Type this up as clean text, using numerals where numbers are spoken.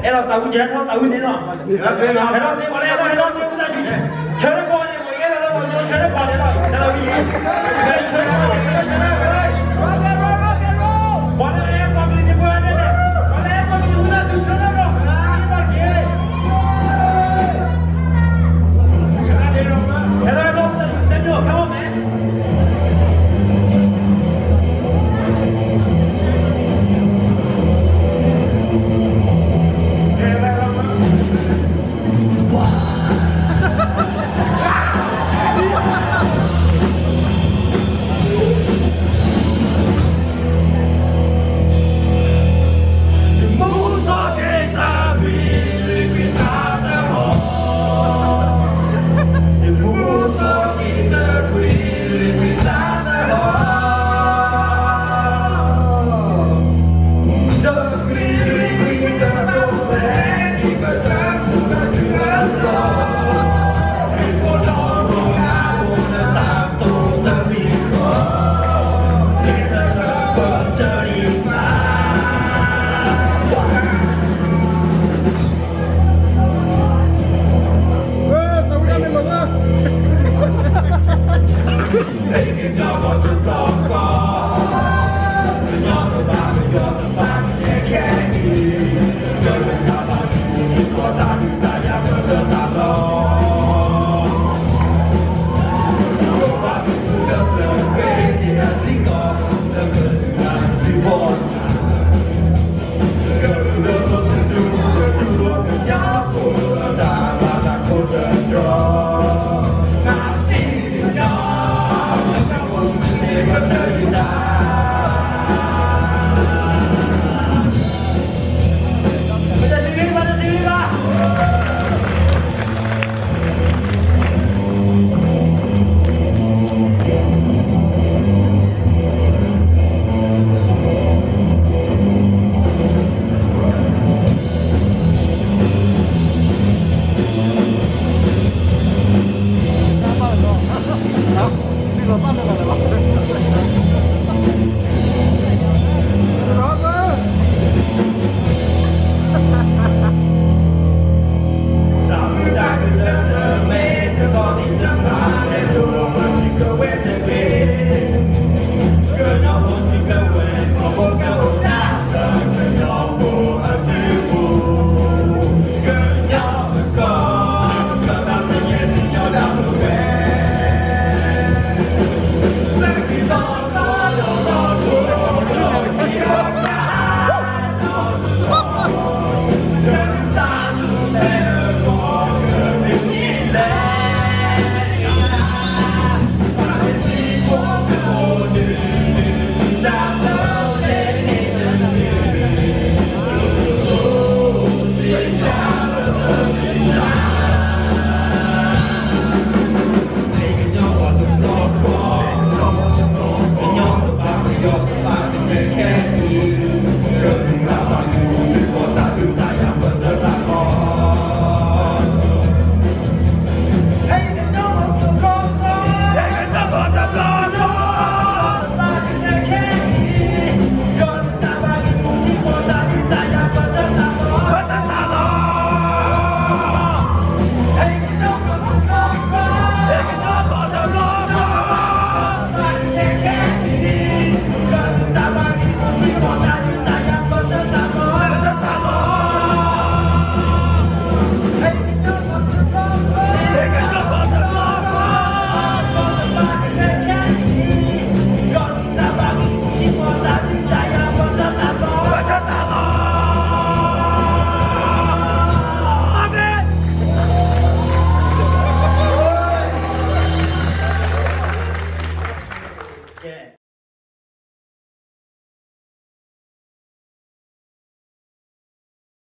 em là tàu cũng chết không tàu cũng thế nào thế đó thì còn em đây đó chúng ta chỉ chơi nó qua đi một cái là nó chơi nó qua đi rồi thế là cái gì chơi nó qua đi còn em còn đi đi qua đây này còn em còn đi chúng ta xử chơi nó rồi đi vào kia thế đó đâu sẽ được không mẹ Sorry.